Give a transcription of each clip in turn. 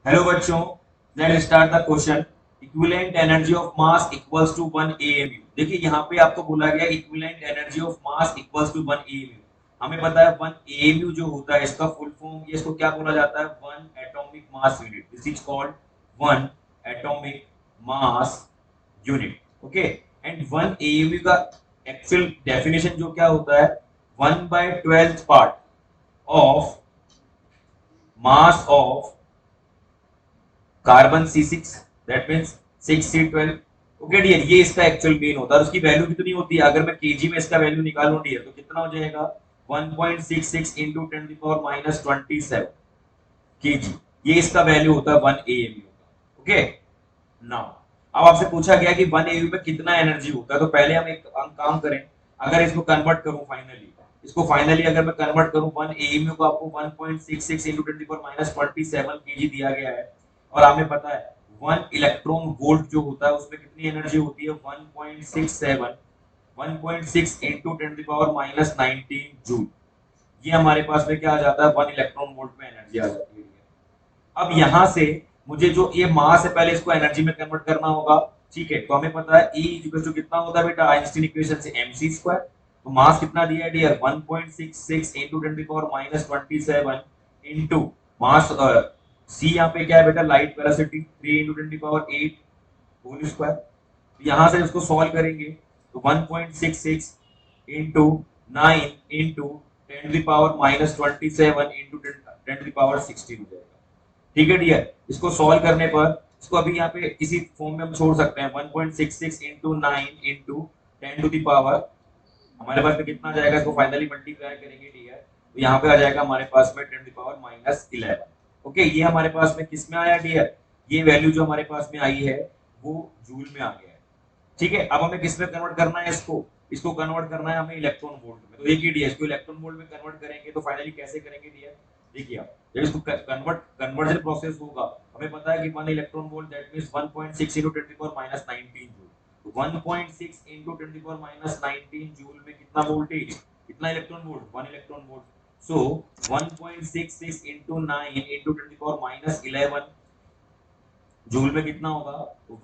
Hello बच्चों, let's start the question. Equivalent energy of mass equals to 1 AMU. देखिए यहाँ पे आपको बोला गया equivalent energy of mass equals to 1 AMU. हमें पता है 1 एएमयू जो होता है इसका फुल फॉर्म, ये इसको क्या बोला जाता है? 1 atomic mass unit. This is called 1 atomic mass unit. Okay, and 1 AMU का एक्चुअल डेफिनेशन जो क्या होता है? 1/12 part of mass of carbon C6, that means 6C12। Okay dear, ये इसका एक्चुअल मीन होता है। उसकी वैल्यू कितनी होती है? अगर मैं केजी में इसका वैल्यू निकालूं डियर, तो कितना हो जाएगा? 1.66 into 10⁻27 केजी। ये इसका वैल्यू होता है 1 एएमयू का। ओके, नाउ अब आपसे पूछा गया कि 1 एएमयू में कितना एनर्जी होता है, तो पहले हम एक काम करें। अगर इसको कन्वर्ट करूं फाइनली अगर मैं कन्वर्ट करूं 1 एएमयू को, आपको 1.66 into 10⁻27 केजी दिया गया है। और हमें पता है 1 इलेक्ट्रॉन वोल्ट जो होता है उसमें कितनी एनर्जी होती है? 1.6 into 10⁻19 जूल। ये हमारे पास में क्या आ जाता है? 1 इलेक्ट्रॉन वोल्ट में एनर्जी आ जाती है। अब यहां से मुझे जो ये मास है, पहले इसको एनर्जी में कन्वर्ट करना होगा। ठीक है, तो हमें पता है E इक्वल टू कितना होता है बेटा? आइंस्टीन इक्वेशन से mc²। तो मास कितना दिया है dear? 1.66 into 10⁻27 into mass C यहाँ पे क्या है बेटा? Light velocity 3 into 10⁸ whole square. यहां से इसको सॉल्व करेंगे तो 1.66 into 9 into 10⁻27 into 10⁻16 हो जाएगा। ठीक है डियर, इसको सॉल्व करने पर इसको अभी यहाँ पे इसी फॉर्म में हम छोड़ सकते हैं। 1.66 into 9 into 10 to the power, हमारे पास में कितना जाएगा? इसको फाइनली मल्टीप्लाई करेंगे डियर, तो यहाँ पे आ जाएगा हमारे पास में 10⁻11। ओके, ये हमारे पास में किस में आया डियर? ये वैल्यू जो हमारे पास में आई है वो जूल में आ गया है। ठीक है, अब हमें किस में कन्वर्ट करना है? इसको कन्वर्ट करना है हमें इलेक्ट्रॉन वोल्ट में। तो एक ही डियर, इसको इलेक्ट्रॉन वोल्ट में कन्वर्ट करेंगे तो फाइनली कैसे करेंगे डियर? देखिए आप, जब इसको कन्वर्जन प्रोसेस होगा, हमें पता है कि 1 electron volt that means 1.6 into 10⁻19 joule. तो 1.6 into 10⁻19 जूल में कितना वोल्टेज? कितना electron volt? 1 electron volt. So 1.66 into 9 into 10⁻11 joule में कितना होगा?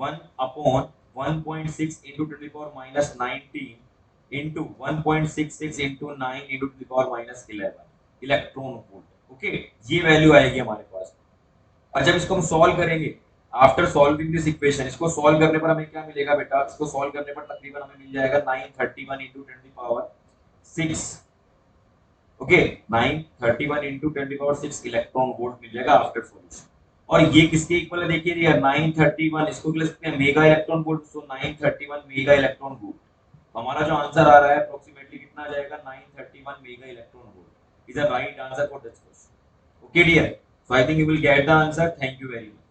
1 upon 1.6 into 10⁻19 into 1.66 into 9 into 10⁻11 electron volt. Okay, ये वैल्यू आएगी हमारे पास। और जब इसको हम सॉल्व करेंगे, आफ्टर सॉल्विंग दिस इक्वेशन, इसको सॉल्व करने पर हमें क्या मिलेगा बेटा? इसको सॉल्व करने पर तकरीबन हमें मिल जाएगा 931 into 10⁻6। Okay, 931 into 10⁻6 electron volt मिल जाएगा आफ्टर सॉल्यूशन। और ये किसके इक्वल है? देखिए यार, 931 इसको लिख सकते हैं मेगा इलेक्ट्रॉन वोल्ट। सो 931 मेगा इलेक्ट्रॉन वोल्ट। हमारा जो आंसर आ रहा है अप्रोक्सीमेटली कितना आ जाएगा? 931 mega electron volt is the right answer for this question. Okay dear, so I think you will get the answer. Thank you very much.